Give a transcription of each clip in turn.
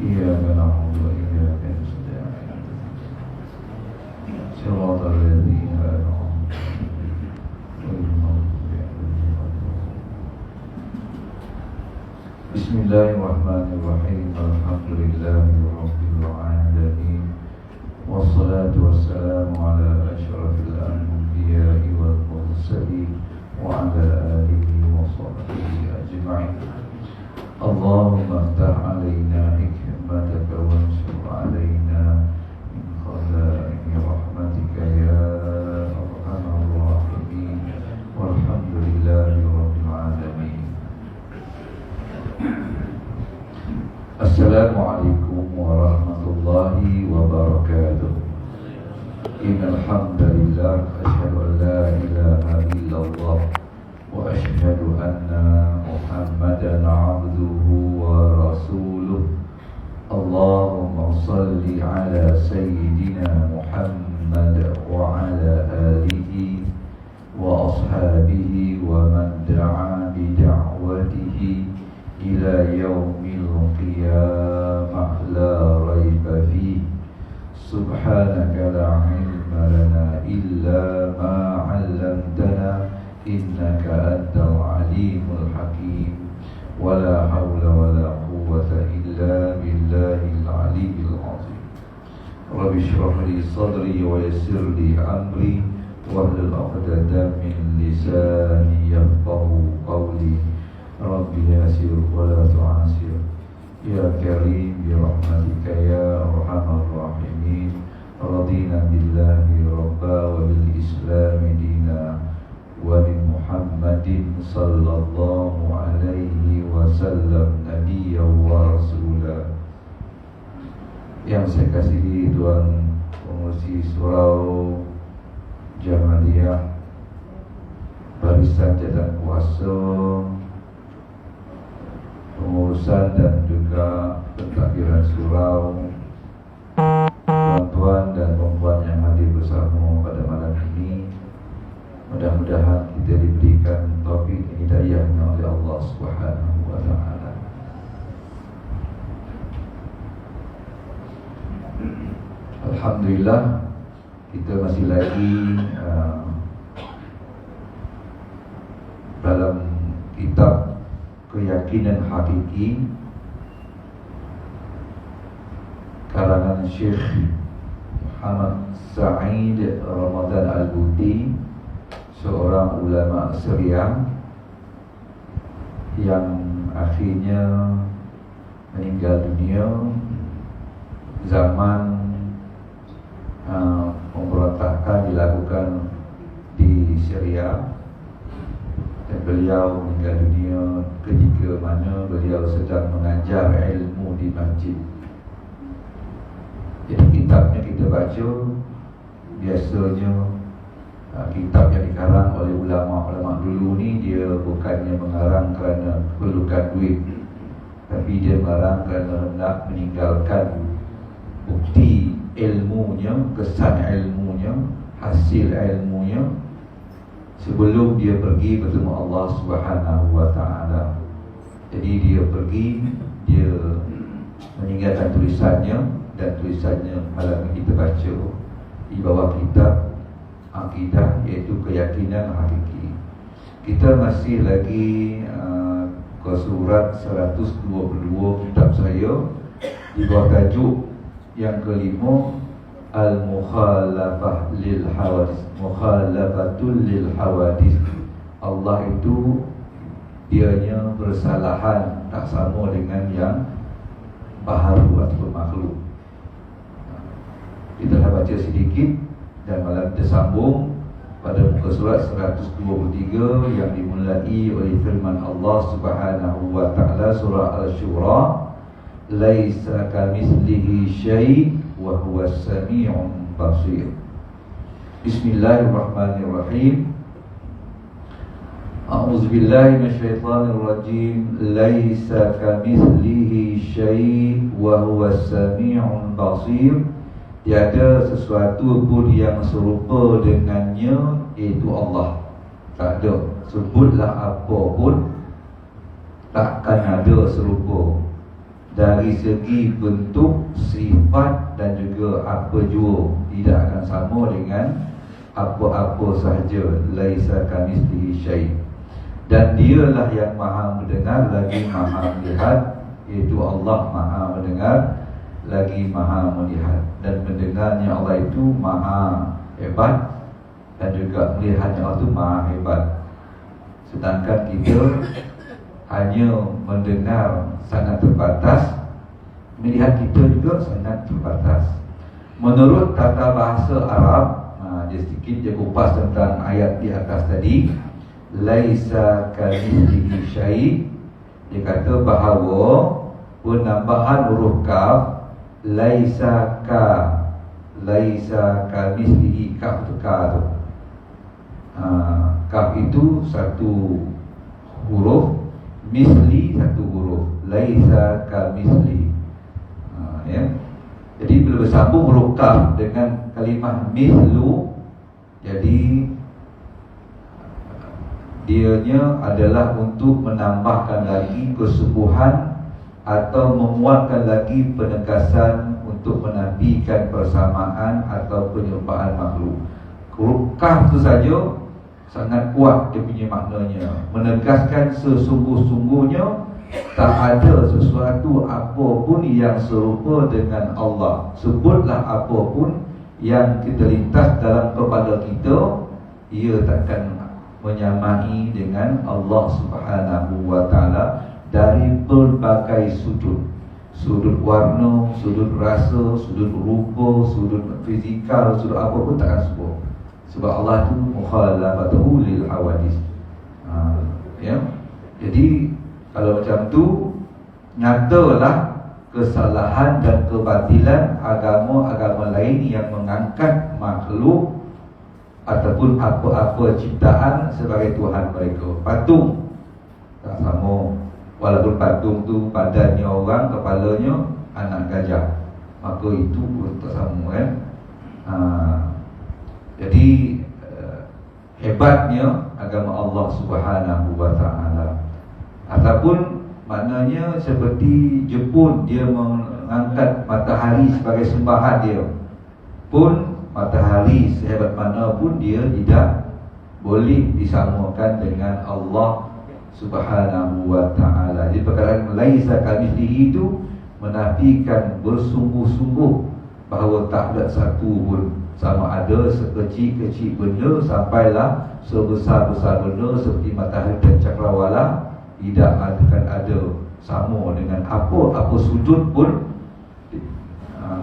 إياك نعبد وإياك نستعين صراط الذين أنعمت عليهم غير المغضوب عليهم ولا الضالين. بسم الله الرحمن الرحيم. الحمد لله رب العالمين، والصلاة والسلام على أشرف الأنبياء والمرسلين وعلى آله وصحبه أجمعين. اللهم افتح علينا حكمتك وانشر علينا من خزائن رحمتك يا أرحم الراحمين، والحمد لله رب العالمين. Assalamualaikum warahmatullahi wabarakatuh. Innal hamdalillah asyhadu an la ilaha illallah wa asyhadu anna Muhammadan abduhu wa rasuluh. Allahumma salli ala sayyidina Muhammad wa ala alihi wa ashabihi wa man da'a bi da'watihi ila yaumil qiyamah la raiba fihi. Subhanaka la ilma lana illa ma 'allamtana innaka antal alimul hakim. Wala hawla wala quwwata illa billahil aliyyil azim. Rabbi shrah li sadri wa yassir li amri wahlul 'uqdatam min lisani yafqahu qawli. Rabbi yassir wa la tu'assir ya karim bi rahmatika ya arhamar rahimin. Radina billahi rabba wa bil islami dina wa bi Muhammadin sallallahu alaihi wasallam nabiyyan wa rasulah. Yang saya kasihi Tuan Pengurusi Surau Jamaliyah, barisan jadwal kuasa, pengurusan dan juga pentadbiran surau, tuan-tuan dan perempuan yang hadir bersama pada malam ini. Mudah-mudahan kita diberikan taufik dan hidayahnya oleh Allah Subhanahu wa taala. Alhamdulillah, kita masih lagi dalam kitab Keyakinan Hakiki karangan Syekh Muhammad Sa'id Ramadan Al-Buti, seorang ulama Syriah yang akhirnya meninggal dunia zaman pemberontakan dilakukan di Syria. Dan beliau meninggal dunia ketika mana beliau sedang mengajar ilmu di masjid. Jadi kitabnya kita baca, biasanya kitab yang dikarang oleh ulama-ulama dulu ni, dia bukannya mengarang kerana perlukan duit, tapi dia mengarang kerana nak meninggalkan bukti ilmunya, kesan ilmunya, hasil ilmunya sebelum dia pergi bertemu Allah Subhanahu wa taala. Jadi dia pergi, dia meninggalkan tulisannya, dan tulisannya malam ini kita baca di bawah kitab Akidah, iaitu Keyakinan Hakiki. Kita masih lagi ke surat 122 kitab saya, di bawah tajuk yang kelima, Al-Mukhalafah lil Hawadis, Mukhalafatul lil Hawadis. Allah itu dianya bersalahan tak sama dengan yang baharu ataupun makhluk. Kita dah baca sedikit dan malam kita sambung pada muka surat 123 yang dimulai oleh firman Allah Subhanahu wa taala, surah Al-Syura, laisa kamitslihi syai' wa huwas sami'un basir. Bismillahirrahmanirrahim. A'udzu billahi minasyaitonir rajim. Laisa kamitslihi syai' wa huwas sami'un basir. Tiada sesuatu pun yang serupa dengannya, iaitu Allah. Tak ada. Sebutlah apa pun, takkan ada serupa. dari segi bentuk, sifat dan juga apa jua tidak akan sama dengan apa-apa sahaja. Laisa kamitslihi syai'. Dan dialah yang maha mendengar lagi maha melihat, iaitu Allah maha mendengar lagi maha melihat. Dan mendengarnya Allah itu maha hebat, dan juga melihatnya Allah itu maha hebat. Sedangkan kita hanya mendengar sangat terbatas, melihat kita juga sangat terbatas. Menurut tata bahasa Arab, dia sedikit dia kupas tentang ayat di atas tadi, laisa kamitslihi syai'. Dia kata bahawa penambahan huruf kaf, laisa kamitslihi, kaf tu ka tu. Kaf itu satu huruf, misli satu huruf, laisa kamitslihi. Ya. Jadi bila bersambung huruf kaf dengan kalimah mislu, jadi dianya adalah untuk menambahkan lagi kesungguhan atau memuatkan lagi penegasan untuk menafikan persamaan atau penyerupaan makhluk. Huruf kaf itu saja sangat kuat dia punya maknanya, menegaskan sesungguh-sungguhnya tak ada sesuatu apapun yang serupa dengan Allah. Sebutlah apapun yang kita lintas dalam kepala kita, ia takkan menyamai dengan Allah Subhanahu wa ta'ala dari berbagai sudut. Sudut warna, sudut rasa, sudut rupa, sudut fizikal, sudut apa pun takkan sebut. Sebab Allah itu mukhalafatuhu lil hawadis. Ya. Jadi kalau macam tu, nyatalah kesalahan dan kebatilan agama-agama lain yang mengangkat makhluk ataupun apa-apa ciptaan sebagai Tuhan mereka. Patung tak sama. Walaupun patung tu badannya orang, kepalanya anak gajah, maka itu pun tak sama kan. Jadi hebatnya agama Allah Subhanahu wa ta'ala. Ataupun maknanya seperti Jepun, dia mengangkat matahari sebagai sembahan dia, pun matahari sehebat mana pun dia tidak boleh disamakan dengan Allah Subhanahu wa ta'ala. Jadi perkataan laisa kamitslihi itu menafikan bersungguh-sungguh bahawa tak ada satu pun, sama ada sekecil-kecil benda sampailah sebesar-besar benda seperti matahari dan cakrawala, tidak akan ada sama dengan apa sudut pun.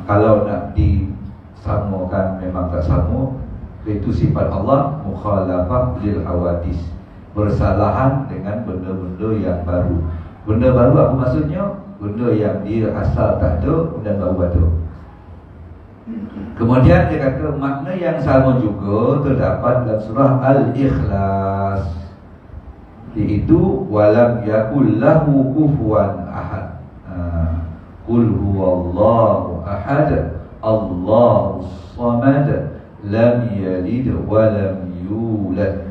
Kalau nak disamakan memang tak sama. Itu sifat Allah mukhalafah lil hawadis, bersalahan dengan benda-benda yang baru. Benda baru apa maksudnya? Benda yang dia asal tak ada dan baru ada. Kemudian dia kata makna yang sama juga terdapat dalam surah Al-Ikhlas, iaitu walam yakul lahu kufuwan ahad. Qul huwallahu ahad, Allahus samad, lam yalid wa lam yulad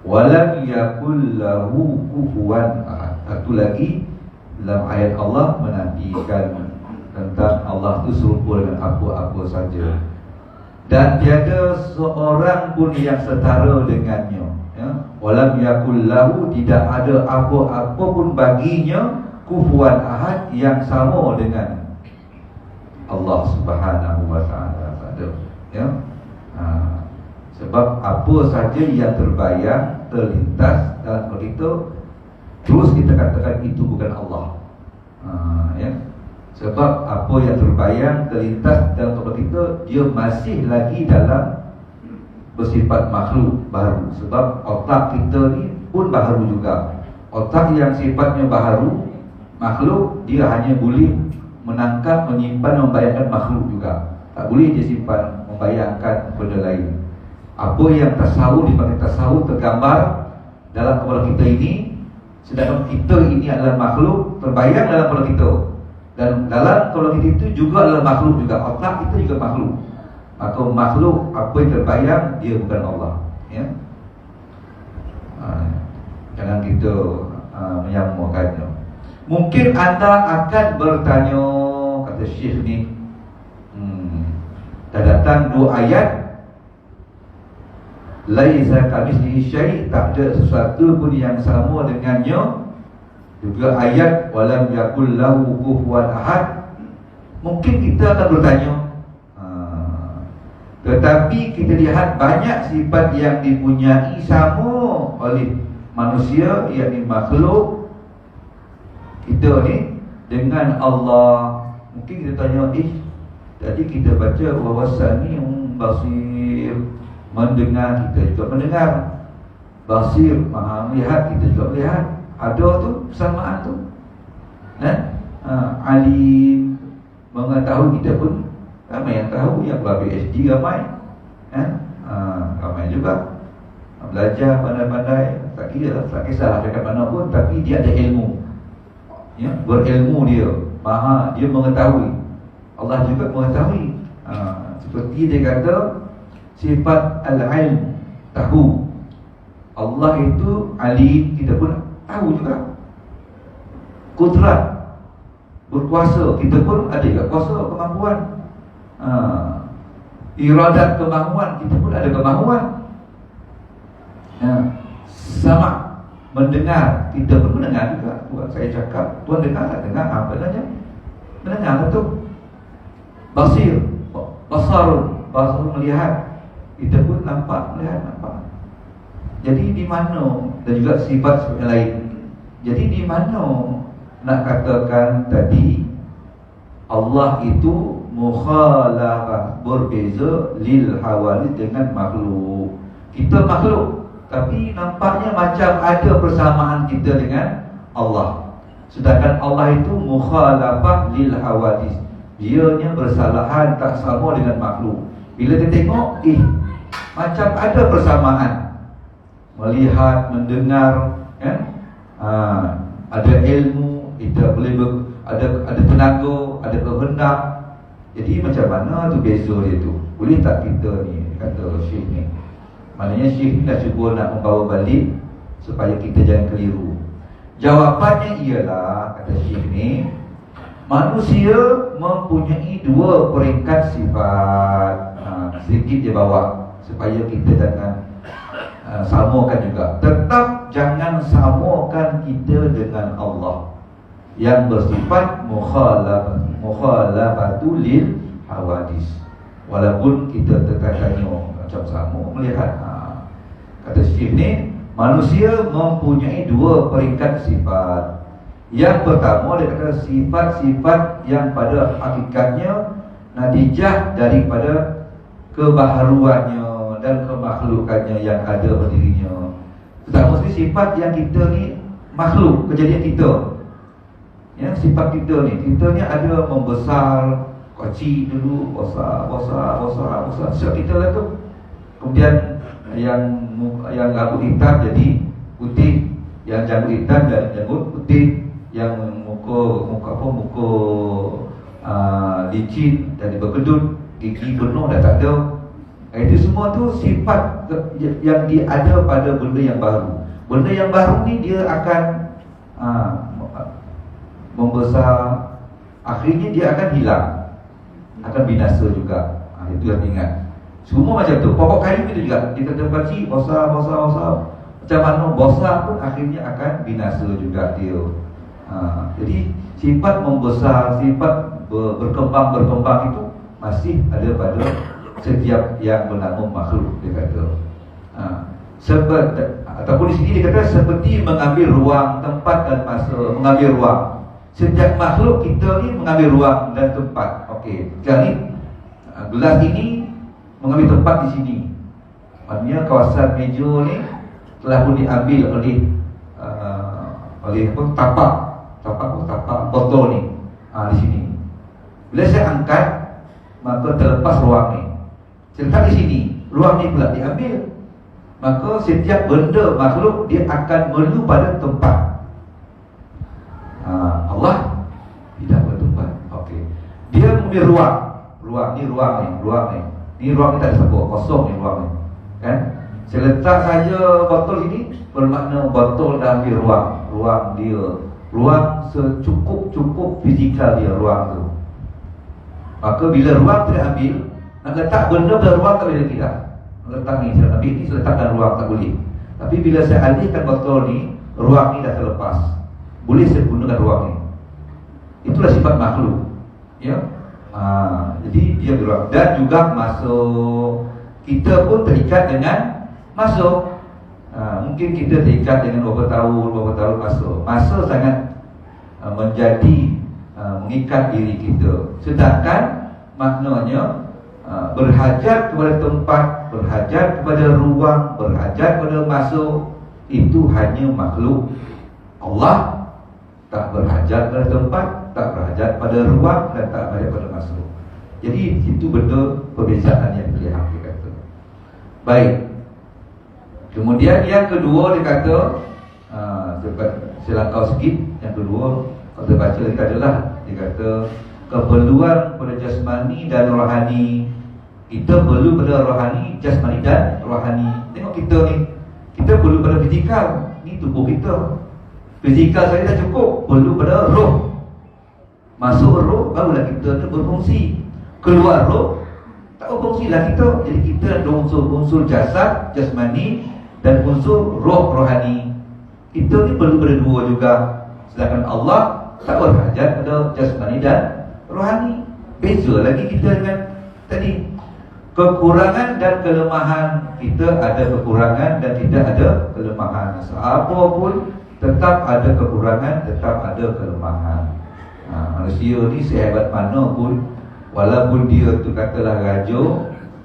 wa lam yakul lahu kufuwan ahad. Satu lagi dalam ayat Allah menafikan tentang Allah itu serupa dengan apa-apa saja, dan tiada seorang pun yang setara dengannya. Ya, walam yakul lahu, tidak ada apa-apa pun baginya, kufuwan ahad, yang sama dengan Allah Subhanahu wa ta'ala. Tak ada. Ya. Sebab apa saja yang terbayang, terlintas dalam kepala kita, terus kita katakan itu bukan Allah. Ya. Sebab apa yang terbayang, terlintas dalam kepala kita, dia masih lagi dalam bersifat makhluk baru. Sebab otak kita ni pun baharu juga. Otak yang sifatnya baharu, makhluk, dia hanya boleh menangkap, menyimpan, membayangkan makhluk juga. Tak boleh dia simpan, membayangkan benda lain. Apa yang tasawur dipanggil tasawur, tergambar dalam kepala kita ini, sedangkan kita ini adalah makhluk terbayang dalam kepala kita, dan dalam kepala kita itu juga adalah makhluk juga. Otak kita juga makhluk. Maka makhluk apa yang terbayang, dia bukan Allah. Ya. Jangan kita menyamakannya. Mungkin anda akan bertanya, kata Syekh ni, dah datang 2 ayat, laisa kamitslihi syai', tak ada sesuatu pun yang sama dengannya. Juga ayat walam yakul lahu kufuwan ahad. Mungkin kita akan bertanya, tetapi kita lihat banyak sifat yang dipunyai sama oleh manusia, yakni makhluk kita ni dengan Allah. Mungkin kita tanya, tadi kita baca wawasani basir, mendengar, kita juga mendengar. Basir, maha melihat, kita juga melihat. Ada tu persamaan tu. Alim, mengetahui, kita pun ramai yang tahu, yang keluar PhD ramai, ramai juga. Belajar pandai-pandai, tak kira, tak kisah dekat mana pun, tapi dia ada ilmu, berilmu dia, dia mengetahui. Allah juga mengetahui. Seperti dia kata sifat al-ilm, tahu. Allah itu alim, kita pun tahu juga. Kudrat, berkuasa, kita pun ada juga kuasa, kemampuan. Iradat, kemampuan, kita pun ada kemampuan. Sama, mendengar, kita pun mendengar juga. Tuan saya cakap, tuan dengar tak? Dengar, apa namanya? Mendengar betul. Basir, basar melihat, kita pun nampak, melihat, nampak. Jadi di mana, dan juga sifat yang lain. Jadi di mana nak katakan tadi Allah itu mukhalafah, berbeza lil hawadits dengan makhluk. Kita makhluk, tapi nampaknya macam ada persamaan kita dengan Allah. Sedangkan Allah itu mukhalafah lil hawadits, dianya bersalahan, tak sama dengan makhluk. Bila kita tengok, macam ada persamaan. Melihat, mendengar, ada ilmu, kita boleh ada tenaga, ada kehendak. Jadi macam mana tu beza dia tu? Boleh tak kita ni, kata Syekh ni, maknanya Syekh ni dah cuba nak membawa balik supaya kita jangan keliru. Jawapannya ialah, kata Syekh ni, manusia mempunyai 2 peringkat sifat. Sedikit dia bawa supaya kita jangan samakan juga. Tetap jangan samakan kita dengan Allah yang bersifat mukhalafatu lil hawadis. Walaupun kita tertanya macam sama melihat. Kata Syekh ni, manusia mempunyai 2 peringkat sifat. Yang pertama, dia kata sifat-sifat yang pada hakikatnya natijah daripada kebaharuannya dan kemakhlukannya yang ada pada dirinya. Pertama sekali, sifat yang kita ni makhluk, kejadian kita. Sifat kita ni ada membesar, kecil dulu, besar. Sifat kita lah tu. Kemudian yang rambut hitam jadi putih, yang janggut hitam jadi janggut putih, yang muka licin jadi berkedut, gigi penuh dah tak ada. Itu semua tu sifat yang dia ada pada benda yang baru. Benda yang baru ni dia akan membesar, akhirnya dia akan hilang, akan binasa juga. Itu yang ingat. Semua macam tu. Pokok kayu itu juga, kita terbaci besar. Macam mana besar pun akhirnya akan binasa juga dia. Jadi sifat membesar, sifat berkembang itu masih ada pada setiap yang bernama makhluk, dia kata. Ataupun di sini dia kata seperti mengambil ruang, tempat dan masa. Mengambil ruang. Setiap makhluk kita ni mengambil ruang dan tempat. Okey, sekarang ni gelas ini mengambil tempat di sini. Maknanya kawasan meja ni telah pun diambil oleh tapak botol ni di sini. Bila saya angkat, maka terlepas ruang ni. Saya letak di sini, ruang ni pula diambil. Maka setiap benda makhluk dia akan melulu pada tempat. Allah tidak bertempat. Okey. Dia mengambil ruang. Ruang ni. Ni ruang ni tak ada siapa, kosong ni ruang ni. Kan? Saya letak saja botol ini, bermakna botol dah ambil ruang. Ruang dia ruang secukup-cukup fizikal dia, ruang tu. Maka bila ruang terambil, nak letak benda pada ruang tak boleh tidak. Letak ni, saya ambil ni, saya letak dalam ruang tak boleh. Tapi bila saya alihkan botol ni, ruang ni dah terlepas, boleh saya gunakan ruang ni. Itulah sifat makhluk, ya. Jadi dia berruang. Dan juga masuk, kita pun terikat dengan masuk. Mungkin kita terikat dengan berapa tahun masuk. Masa sangat menjadi mengikat diri kita. Sedangkan maknanya berhajat kepada tempat, berhajat kepada ruang, berhajat kepada masuk, itu hanya makhluk. Allah tak berhajat pada tempat, tak berhajat pada ruang, dan tak berhajat pada masuk. Jadi itu benda perbezaan yang terlihat, dia kata. Baik. Kemudian yang kedua dia kata, saya langkau sikit. Yang kedua, kalau kita baca dia adalah, dia kata keperluan pada jasmani dan rohani. Kita perlu pada rohani, jasmani dan rohani. Tengok kita ni, kita perlu pada fizikal. Ni tubuh kita. Fizikal saya dah cukup, perlu pada roh. Masuk roh, barulah kita tu berfungsi. Keluar roh, tak berfungsi lah kita. Jadi kita ada unsur jasad, jasmani, dan unsur roh, rohani. Kita ni perlu pada dua juga. Sedangkan Allah tak berhajat pada jasmani dan rohani. Beza lagi kita dengan tadi. Kekurangan dan kelemahan. Kita ada kekurangan dan tidak ada kelemahan. Apa pun tetap ada kekurangan, tetap ada kelemahan. Manusia ni sehebat mana pun, walaupun dia tu katalah raja,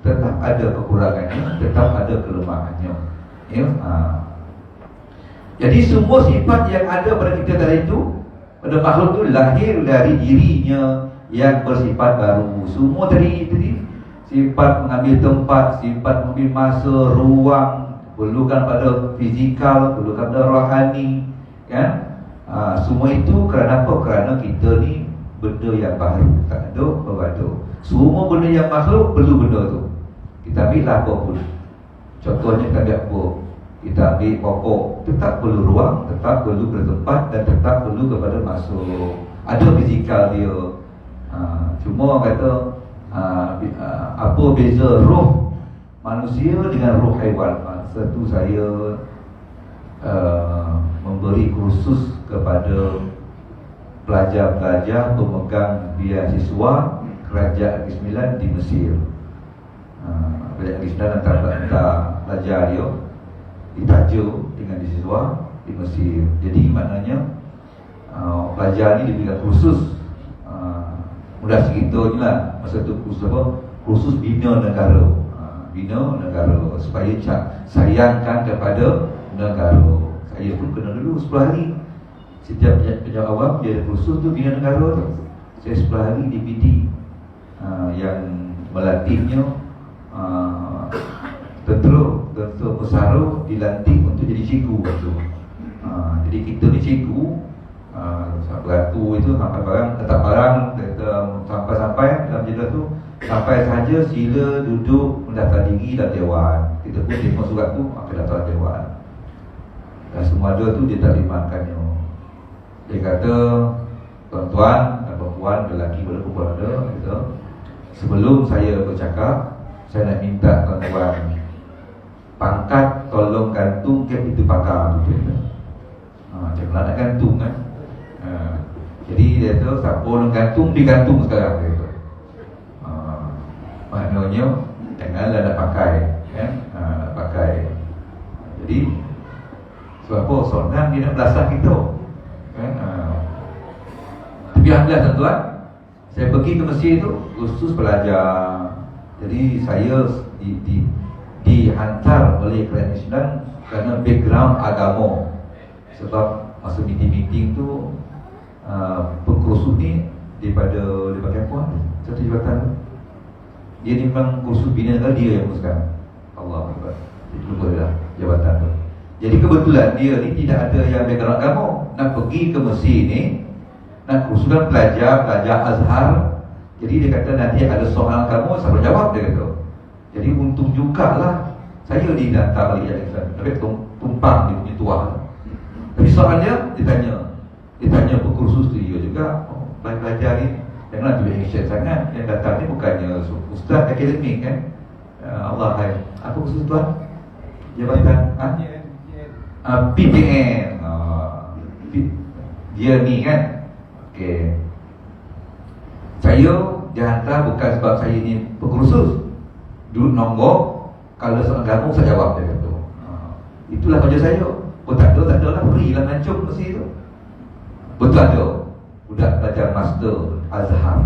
tetap ada kekurangannya, tetap ada kelemahannya, ya? Jadi semua sifat yang ada pada kita tadi itu, pada makhluk tu lahir dari dirinya yang bersifat baru. Semua tadi sifat mengambil tempat, sifat mengambil masa, ruang, perlukan pada fizikal, perlukan pada rohani, kan? Semua itu kerana apa? Kerana kita ni benda yang baru, tak ada berbadu. Semua benda yang makhluk perlu benda tu. Kita ambil lah apa pun. Contohnya kita ambil apa? Kita ambil pokok, tetap perlu ruang, tetap perlu bertempat, dan tetap perlu kepada masuk. Ada fizikal dia. Cuma orang kata apa beza roh manusia dengan roh haiwan. Satu saya memberi kursus kepada pelajar-pelajar pemegang beasiswa Kerajaan Negeri Sembilan di Mesir. Kerajaan Negeri Sembilan hantar pelajar dia ditajuk dengan beasiswa di Mesir. Jadi maknanya pelajar ni diberikan kursus, mudah cerita je lah. Masa tu kursus apa? Kursus bina negara. Bina negara supaya sayangkan kepada negara. Saya pun kena dulu 10 hari. Setiap pejabat awam dia ada kursus tu bina negara tu. Saya 10 hari di PD yang melatihnya tentera pesara dilantik untuk jadi cikgu tu. Jadi kita ni cikgu, beratur itu sampai barang, letak barang, sampai dalam jeda tu, sampai sahaja sila duduk mendaftar diri dalam dewan. Kita pun terima surat tu, akan daftar dewan. Dan semua ada tu dia tak limatkannya. Dia kata, tuan-tuan dan perempuan, lelaki boleh perempuan ada, kata, sebelum saya bercakap, saya nak minta tuan-tuan pangkat tolong gantung ke itu pakar tu. Jangan nak gantung kan. Jadi dia tu siapa nak gantung, digantung sekarang dia tu. Maknanya janganlah nak pakai, kan? Nak pakai. Jadi sebab apa? Sonang dia nak belasah kita, kan? Tapi alhamdulillah tuan-tuan, saya pergi ke Mesir tu khusus belajar. Jadi saya dihantar oleh Kerajaan Islam kerana background agama. Sebab masa meeting-meeting tu pengkursus ni daripada apa? Satu jabatan. Dia ni memang kursus bina negara, dia yang uruskan. Allah Akbar. Itu lupa dah jabatan tu. Jadi kebetulan dia ni tidak ada yang background agama. Nak pergi ke Mesir ni, nak kursuskan pelajar Azhar. Jadi dia kata nanti ada soalan kamu, saya jawab, dia kata. Jadi untung jugalah saya didatang oleh Kerajaan Islam. Tapi tumpang dia punya tuah. Tapi soalnya dia tanya, Dia tanya pekursus tu, dia juga belajar ni janganlah tu action sangat. Yang datang ni bukannya ustaz akademik kan. Allah hai. Apa kursus tuan? Jabatan PPN. Dia ni kan. Okey. Saya dihantar bukan sebab saya ni pekursus. Duduk nombor, kalau soal agama saya jawab, dia kata. Itulah kerja saya. Oh tak ada lah, free lah ngancung mesti tu. Betul ada. Budak belajar master Azhar.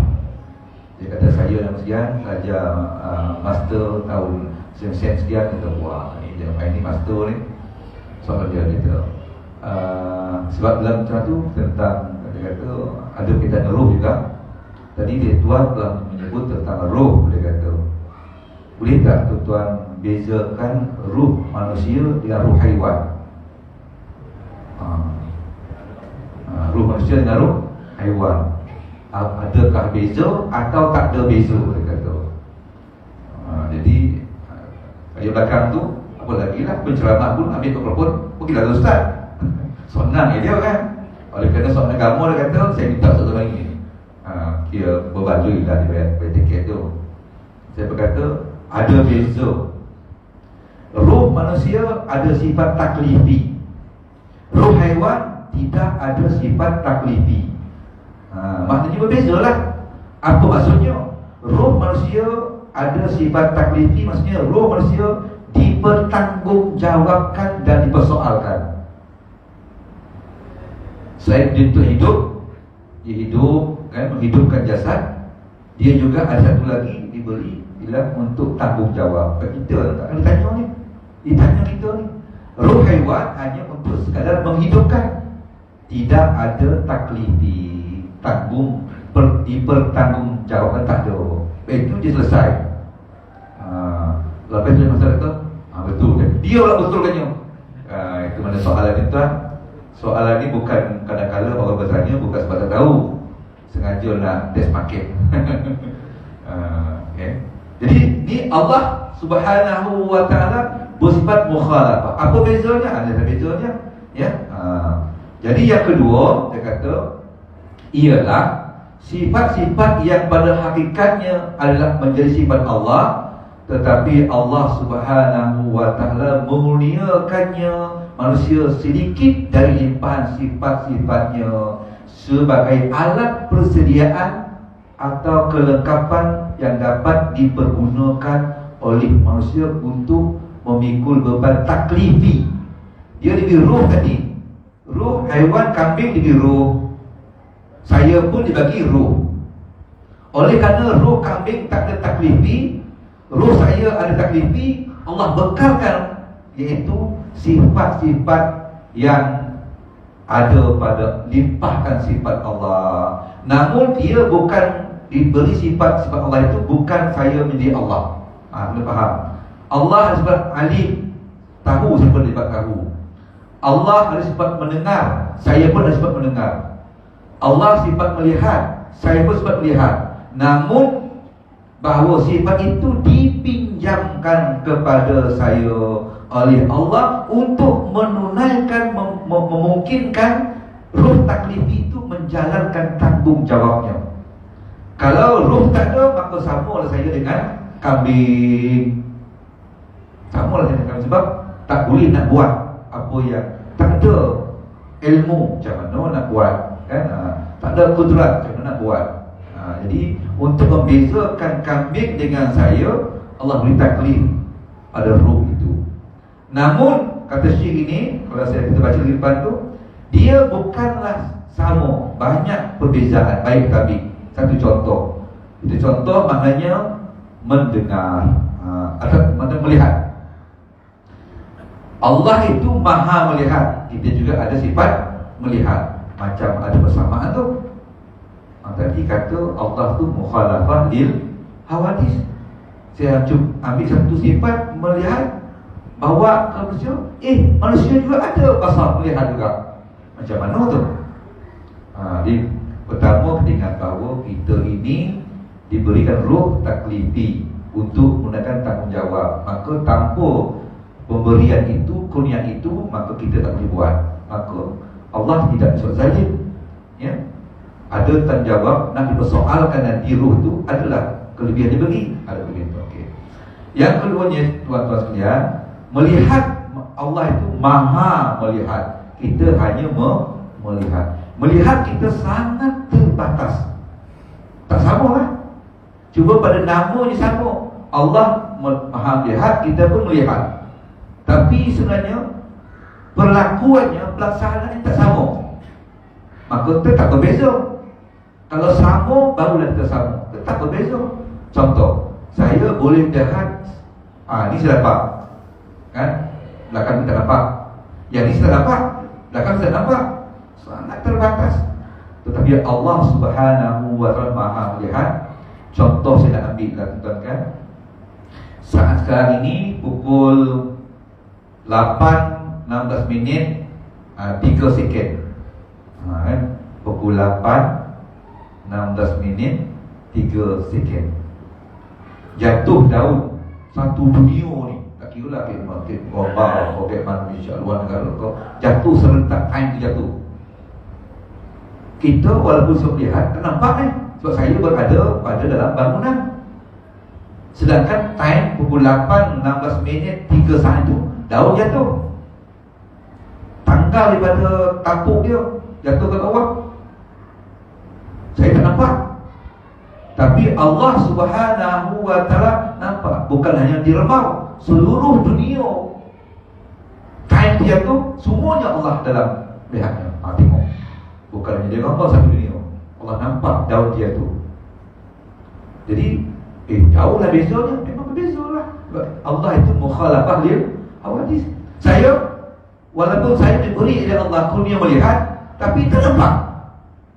Dia kata saya nama sekian belajar master tahun sekian kata, wah ini master ni. Soal dia kata sebab dalam satu tentang, dia kata ada kita roh juga. Tadi dia tuan telah menyebut tentang roh. Dia kata boleh tak tuan bezakan ruh manusia dengan ruh haiwan? Ruh manusia dengan ruh haiwan, adakah beza atau tak ada beza? Dia kata. Jadi kat belakang tu apa lagi lah, penceramah pun ambil mikrofon, pergilah ustaz. Senang dia kan. Oleh kerana soal agama, dia kata saya minta satu lagi. Kira berbaloi lah dia bayar tiket tu. Saya berkata ada beza. Ruh manusia ada sifat taklifi. Ruh haiwan tidak ada sifat taklifi. Maknanya berbeza lah. Apa maksudnya? Ruh manusia ada sifat taklifi, maksudnya ruh manusia dipertanggungjawabkan dan dipersoalkan. Selain dia hidup, dia hidup kan, menghidupkan jasad, dia juga ada satu lagi diberi ialah untuk tanggungjawab. Kita tak ada tanya ni, ditanya kita ni. Ruh haiwan hanya untuk sekadar menghidupkan, tidak ada taklifi, dipertanggungjawabkan, tak ada. Itu dia selesai. Lepas tu masalah kata betul kan, dia lah betulkannya. Itu mana soalan ni tuan. Soalan ni bukan kadang-kadang orang bertanya bukan sebab tak tahu, sengaja nak test market. Okay. Jadi ni Allah Subhanahu wa ta'ala bersifat mukhalafah. Apa bezanya? Ada bezanya, ya. Jadi yang kedua dia kata ialah sifat-sifat yang pada hakikatnya adalah menjadi sifat Allah, tetapi Allah Subhanahu wa ta'ala mengurniakannya manusia sedikit dari limpahan sifat-sifatnya sebagai alat persediaan atau kelengkapan yang dapat dipergunakan oleh manusia untuk memikul beban taklifi. Dia diberi ruh tadi. Ruh haiwan, kambing diberi ruh. Saya pun dibagi ruh. Oleh kerana ruh kambing tak ada taklifi, ruh saya ada taklifi, Allah bekalkan, iaitu sifat-sifat yang ada pada limpahkan sifat Allah. Namun dia bukan diberi sifat-sifat Allah itu bukan saya menjadi Allah. Kena faham. Allah ada sifat alim, tahu siapa libat tahu. Allah ada sifat mendengar, saya pun ada sifat mendengar. Allah sifat melihat, saya pun sifat melihat. Namun bahawa sifat itu dipinjamkan kepada saya oleh Allah untuk menunaikan, memungkinkan ruh taklifi itu menjalankan tanggungjawabnya. Kalau ruh tak ada, maka sama lah saya dengan kambing. Sama lah saya dengan kambing, sebab tak boleh nak buat apa yang tak ada ilmu macam mana nak buat kan? Tak ada kudrat macam mana nak buat. Jadi untuk membezakan kambing dengan saya, Allah beri taklif pada ruh itu. Namun kata Syekh ini, kalau kita baca di depan tu, dia bukanlah sama, banyak perbezaan. Baik kambing, satu contoh. Itu contoh maknanya mendengar atau melihat. Allah itu maha melihat, kita juga ada sifat melihat. Macam ada persamaan tu. Tadi kata Allah tu mukhalafah lil hawadis. Saya ambil satu sifat melihat, bawa ke manusia, manusia juga ada pasal melihat juga. Macam mana tu? Jadi pertama kita ingat bahawa kita ini diberikan ruh taklifi untuk menggunakan tanggungjawab. Maka tanpa pemberian itu, kurnia itu, maka kita tak boleh buat. Maka Allah tidak disebut zalim. Ya, ada tanggungjawab nak dipersoalkan nanti ruh tu adalah kelebihan dia bagi, ada begitu. Okey. Yang keduanya, tuan-tuan sekalian, melihat Allah itu maha melihat. Kita hanya melihat. Melihat kita sangat terbatas. Tak sama lah. Cuba pada namanya sama. Allah maha melihat, kita pun melihat. Tapi sebenarnya perlakuannya, pelaksanaannya tak sama. Maka tetap berbeza. Kalau sama, barulah kita sama. Tetap berbeza. Contoh, saya boleh melihat ni saya dapat, kan? Belakang kita nampak. Yang ni saya dapat, belakang saya nampak. Sangat terbatas. Tetapi Allah Subhanahu wa ta'ala maha melihat. Contoh saya nak ambil lah, tuan-tuan, kan? Saat sekarang ini pukul 8.16 minit 3 second. Kan? Pukul 8.16 minit 3 second. Jatuh daun satu dunia ni, tak kira lah ke global atau ke Malaysia, luar negara kau, jatuh serentak, time tu jatuh. Kita walaupun saya lihat tak nampak ni, sebab saya berada pada dalam bangunan. Sedangkan time pukul 8.16 minit 3 saat itu daun jatuh, tanggal daripada tampuk dia jatuh ke bawah. Saya tak nampak. Tapi Allah Subhanahu wa ta'ala nampak. Bukan hanya di Rebau, seluruh dunia time dia tu semuanya Allah dalam lihatnya. Tengok, bukan hanya dia nampak satu dunia, Allah nampak daun dia tu. Jadi jauh lah bezanya. Memang berbeza lah. Allah itu mukhalafah lil hawadis. Saya, walaupun saya diberi oleh Allah kurnia melihat, tapi tak nampak.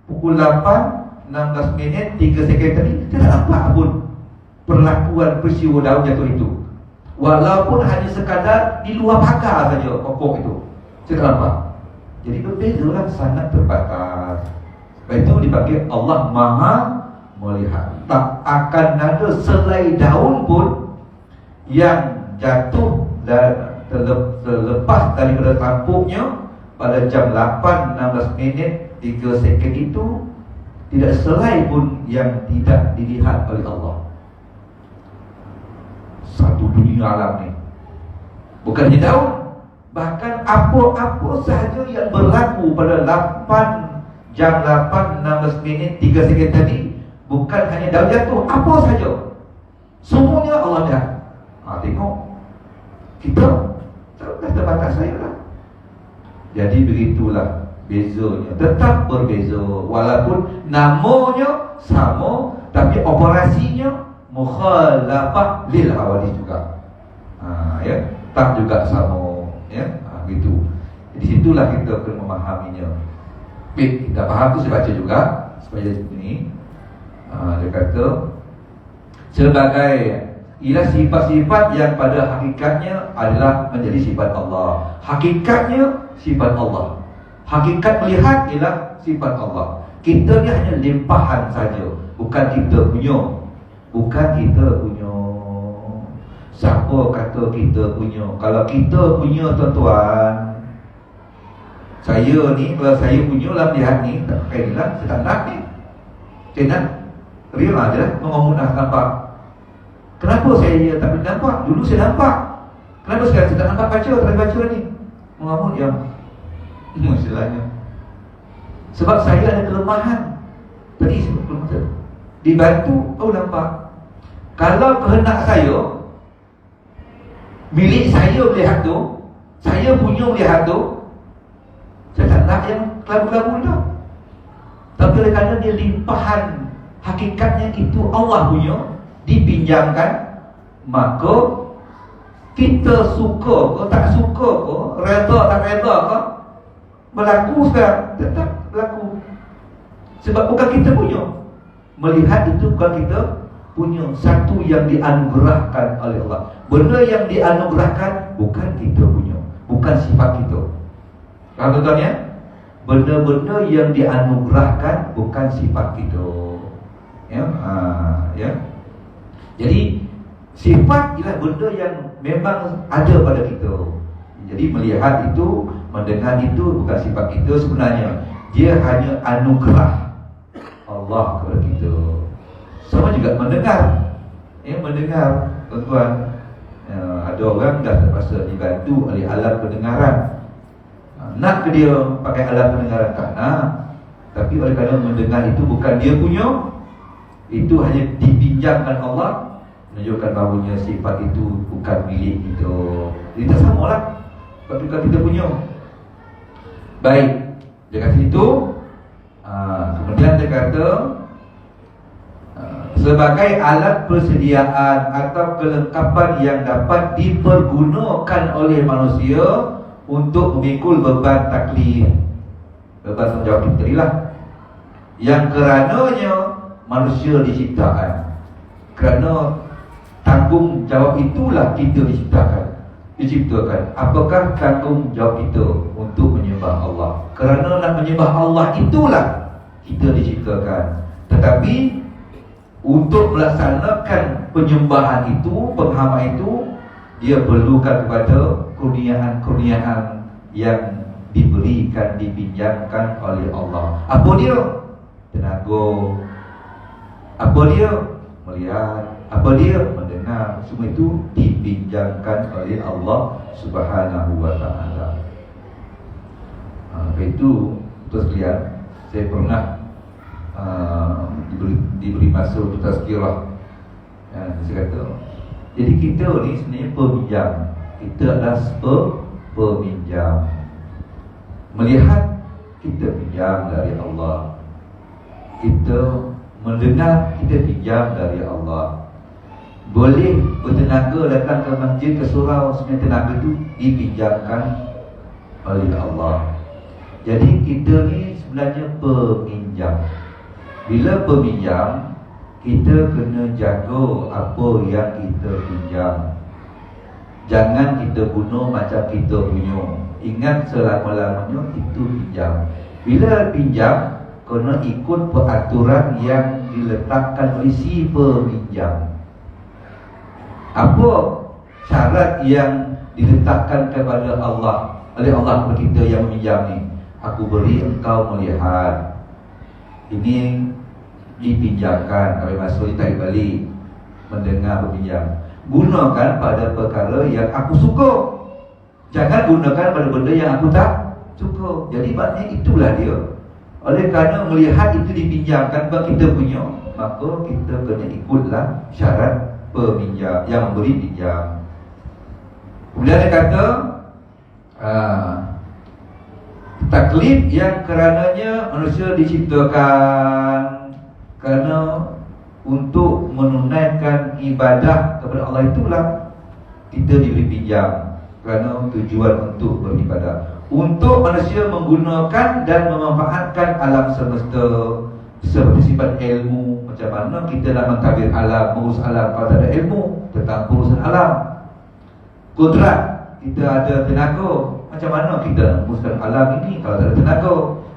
Pukul 8.16 minit 3 second tadi, tidak nampak pun perlakuan peristiwa daun jatuh itu. Walaupun hanya sekadar di luar pagar saja pokok itu, saya tak nampak. Jadi berbeza lah, sangat terbatas. Sebab itu dipanggil Allah maha melihat. Tak akan ada selai daun pun yang jatuh dan terlepas daripada tampuknya pada jam 8.16 minit 3 second itu, tidak selai pun yang tidak dilihat oleh Allah. Satu dunia alam ni, bukan hanya daun, bahkan apa-apa sahaja yang berlaku pada jam 8.16 minit 3 second tadi, bukan hanya daun jatuh, apa sahaja, semuanya Allah lihat. Tengok, kita terbatas saya lah. Jadi begitulah bezanya, tetap berbeza. Walaupun namanya sama, tapi operasinya mukhalafah lil hawadis juga. Ya, tak juga sama, ya. Gitu. Di situlah kita perlu memahaminya. Baik, kita faham tu, saya baca juga supaya ini dia kata sebagai ialah sifat-sifat yang pada hakikatnya adalah menjadi sifat Allah. Hakikatnya sifat Allah. Hakikat melihat ialah sifat Allah. Kita ni hanya limpahan saja, bukan kita punya. Bukan kita punya. Siapa kata kita punya? Kalau kita punya, tuan-tuan, saya ni, kalau saya punya lah melihat ni, tak pakai ni lah, saya tak nak ni. Saya nak real aja lah, mengomunah nampak. Kenapa saya tak boleh nampak? Dulu saya nampak. Kenapa sekarang saya tak nampak baca? Tak boleh baca ni. Mengamun yang istilahnya. Sebab saya ada kelemahan. Tadi sebab kelemahan, dibantu, nampak. Kalau kehendak saya, milik saya melihat tu, saya punya melihat tu, saya tak nak yang kelabu-kelabu tu. Tapi oleh kerana dia limpahan, hakikatnya itu Allah punya, dipinjamkan, maka kita suka ke tak suka ke, reda tak reda ke, berlaku sekarang, tetap berlaku. Sebab bukan kita punya. Melihat itu bukan kita punya, satu yang dianugerahkan oleh Allah. Benda yang dianugerahkan bukan kita punya, bukan sifat kita. Faham tuan ya? Benda-benda yang dianugerahkan bukan sifat kita. Ya, ya. Jadi sifat ialah benda yang memang ada pada kita. Jadi melihat itu, mendengar itu bukan sifat kita sebenarnya. Dia hanya anugerah Allah kepada kita. Sama juga mendengar. Mendengar, tuan-tuan. Ada orang dah terpaksa dibantu oleh alat pendengaran. Nak ke dia pakai alat pendengaran? Tak nak. Tapi oleh kerana mendengar itu bukan dia punya, itu hanya dipinjamkan Allah, menunjukkan bahawanya sifat itu bukan milik kita. Jadi tak samalah, sebab bukan kita punya. Baik, dia kata itu. Kemudian dia kata sebagai alat persediaan atau kelengkapan yang dapat dipergunakan oleh manusia untuk memikul beban taklif, beban tanggungjawab kita inilah, yang kerananya manusia diciptakan. Kerana tanggungjawab itulah kita diciptakan. Apakah tanggungjawab kita untuk menyembah Allah? Kerana nak menyembah Allah itulah kita diciptakan. Tetapi untuk melaksanakan penyembahan itu, penghambaan itu, dia perlukan kepada kurniaan-kurniaan yang diberikan, dipinjamkan oleh Allah. Apa dia? Tenaga. Apa dia? Melihat. Apa dia? Mendengar. Semua itu dipinjamkan oleh Allah Subhanahu wa ta'ala. Itu tuan sekalian, saya pernah diberi masa untuk tazkirah. Saya kata, jadi kita ni sebenarnya peminjam. Kita adalah peminjam. Melihat, kita pinjam dari Allah. Kita mendengar, kita pinjam dari Allah. Boleh bertenaga datang ke masjid, ke surau, sebenarnya tenaga itu dipinjamkan oleh Allah. Jadi kita ni sebenarnya peminjam. Bila peminjam, kita kena jaga apa yang kita pinjam. Jangan kita guna macam kita punya. Ingat selama-lamanya itu pinjam. Bila pinjam, kena ikut peraturan yang diletakkan oleh si peminjam. Apa syarat yang diletakkan kepada Allah, oleh Allah kepada kita yang meminjam ni? Aku beri engkau melihat. Ini dipinjamkan, kalau masuk ditarik balik. Mendengar peminjam. Gunakan pada perkara yang aku suka. Jangan gunakan pada benda yang aku tak suka. Jadi maknanya itulah dia. Oleh kerana melihat itu dipinjamkan sebab kita punya, maka kita kena ikutlah syarat peminjam, yang memberi pinjam. Kemudian dia kata taklif yang kerananya manusia diciptakan, kerana untuk menunaikan ibadah kepada Allah itulah kita diberi pinjam. Kerana tujuan untuk beribadah, untuk manusia menggunakan dan memanfaatkan alam semesta seperti sifat ilmu. Macam mana kita nak mentadbir alam, mengurus alam kalau tak ada ilmu tentang urusan alam. Kudrat, kita ada tenaga, macam mana kita menguruskan alam ini kalau tak ada tenaga.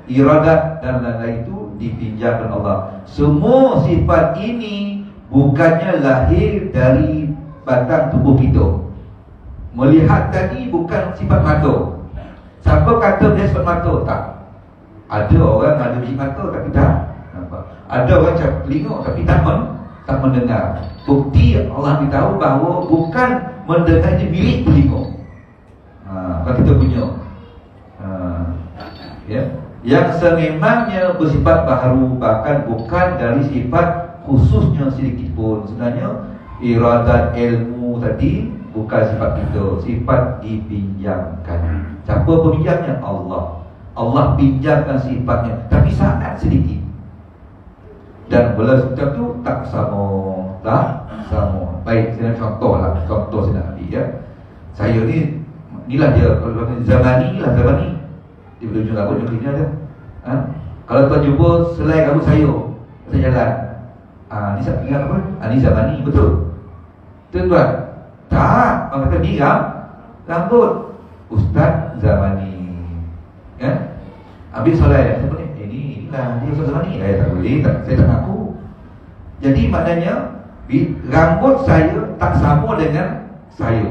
Iradat dan lain-lain itu dipinjamkan Allah. Semua sifat ini bukannya lahir dari batang tubuh kita. Melihat tadi bukan sifat mata. Siapa kata dia sifat mata? Tak. Ada orang ada biji mata tapi tak nampak. Ada orang cakap telinga tapi tak mendengar. Bukti Allah beritahu bahawa bukan mendengar ini milik telinga. Kalau kita punya ya, yang sememangnya bersifat baharu, bahkan bukan dari sifat khususnya sedikit pun. Sebenarnya iradat ilmu tadi bukan sifat kita, sifat dipinjamkan. Siapa peminjamnya? Allah. Allah pinjamkan sifatnya, tapi sangat sedikit. Dan belas ucap tu tak sama. Baik, saya nak contoh saya nak ambil ya. Saya ni, inilah dia, kalau zamani. Dia berujung rambut macam ni ada. Kalau tuan jumpa selai rambut saya jalan. Ni saya ingat apa? Ni zamani, betul? Tuan-tuan, tak, orang kata ni rambut Ustaz zamani. Ya? Habis selai, siapa ni? Inilah dia Ustaz zamani. Tak boleh, saya tak ngaku. Jadi maknanya rambut saya tak sama dengan saya.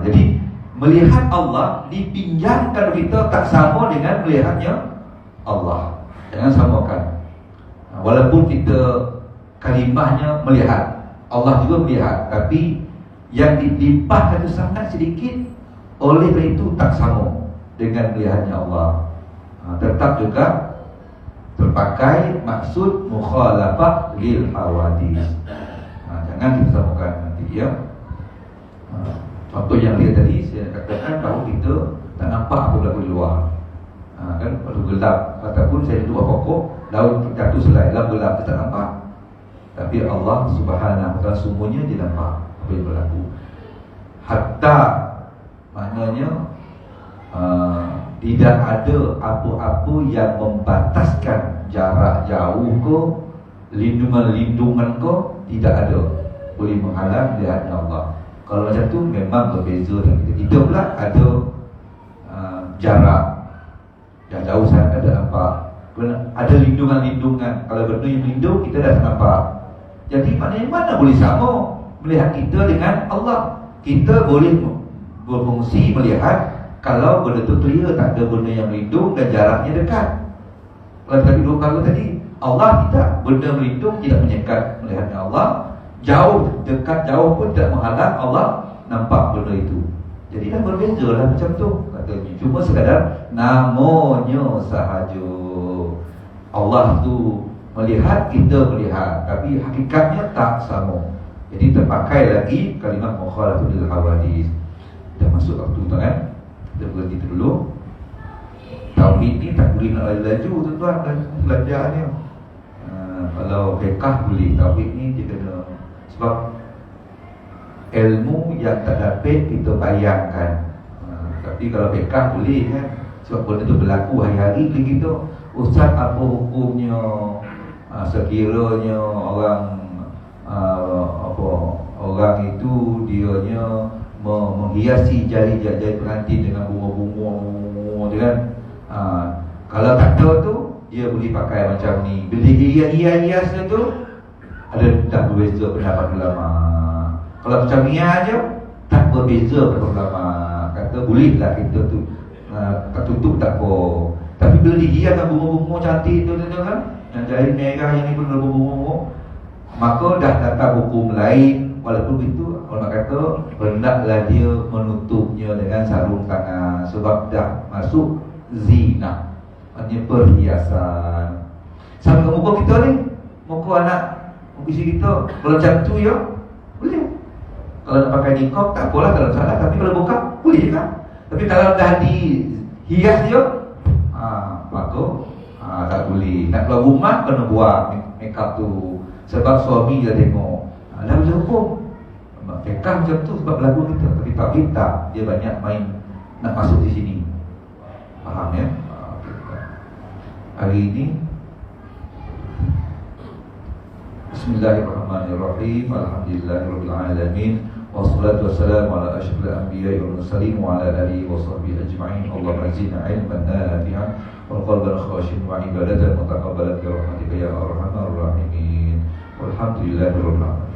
Jadi melihat Allah dipinjamkan kita tak sama dengan melihatnya Allah. Jangan samakan. Walaupun kita kalimahnya melihat, Allah juga melihat, tapi yang dilimpahkan itu sangat sedikit. Oleh kerana itu tak sama dengan melihatnya Allah. Tetap juga terpakai maksud mukhalafah lil hawadis. Jangan kita samakan nanti ya. Contoh yang dia tadi saya katakan bahawa kita tak nampak apa berlaku di luar. Kan kalau gelap ataupun saya duduk pokok, laut jatuh selai dalam gelap kita tak nampak. Tapi Allah Subhanahu wa taala semuanya dia nampak apa yang berlaku. Hatta maknanya tidak ada apa-apa yang membataskan jarak jauh ke, lindungan ke, tidak ada boleh menghalang lihatnya Allah. Kalau macam tu memang berbeza dengan kita. Kita pula ada jarak yang jauh sangat, ada nampak. Ada lindungan-lindungan. Kalau benda yang lindung kita dah tak nampak. Jadi maknanya mana boleh sama melihat kita dengan Allah. Kita boleh berfungsi melihat kalau benda tu clear, tak ada benda yang lindung dan jaraknya dekat. Kalau tadi dua kali tadi, Allah tidak, benda melindung tidak menyekat melihatnya Allah. Jauh, dekat, jauh pun tidak menghalang Allah nampak benda itu. Jadi dah berbeza lah macam tu katanya. Cuma sekadar namanya sahaja. Allah tu melihat, kita melihat, tapi hakikatnya tak sama. Jadi terpakai lagi kalimat mukhalafah lil hawadis. Dah masuk waktu tu kan? Kita berhenti dulu. Tauhid ni tak boleh nak laju tuan-tuan dan belajar ni. Kalau fiqh boleh, tauhid ni dia kena, sebab ilmu yang tak dapat kita bayangkan. Tapi kalau fiqh boleh kan, sebab benda tu berlaku hari-hari di kita. Ustaz apa hukumnya sekiranya orang itu dianya menghiasi jari-jari pengantin dengan bunga-bunga kan. Kalau tak tahu tu dia boleh pakai macam ni. Bila hias-hiasnya tu ada tak berbeza pendapat ulama. Kalau macam ni aja tak berbeza pendapat ulama. Kata bolehlah kita tu tak tutup tak apa. Tapi bila dihias dengan bunga-bunga cantik tu kan, yang jari merah yang ni pun bunga-bunga, maka dah datang hukum lain. Walaupun itu ulama kata hendaklah dia menutupnya dengan sarung tangan, sebab dah masuk zina, maknanya perhiasan. Sama dengan muka kita ni, muka anak, muka isteri kita, kalau macam tu ya boleh. Kalau nak pakai niqab tak apalah kalau salah, tapi kalau buka boleh kan. Tapi kalau dah dihias dia, maka tak boleh. Nak keluar rumah kena buat makeup tu, sebab suami dia tengok. Dah macam hukum fiqh macam tu sebab berlaku kita. Tapi tauhid tak, dia banyak main nak masuk di sini. Faham ya? Hari ini Bismillahirrahmanirrahim. Alhamdulillahirabbil alamin. Wassalatu wassalamu ala asyrafil anbiya'i wal mursalin wa ala alihi wa sahbihi ajma'in. Allahumma zidna ilman nafi'an wa qalban khashi'an wa ibadatan mutaqabbalan bi rahmatika ya arhamar rahimin. Walhamdulillahirabbil alamin.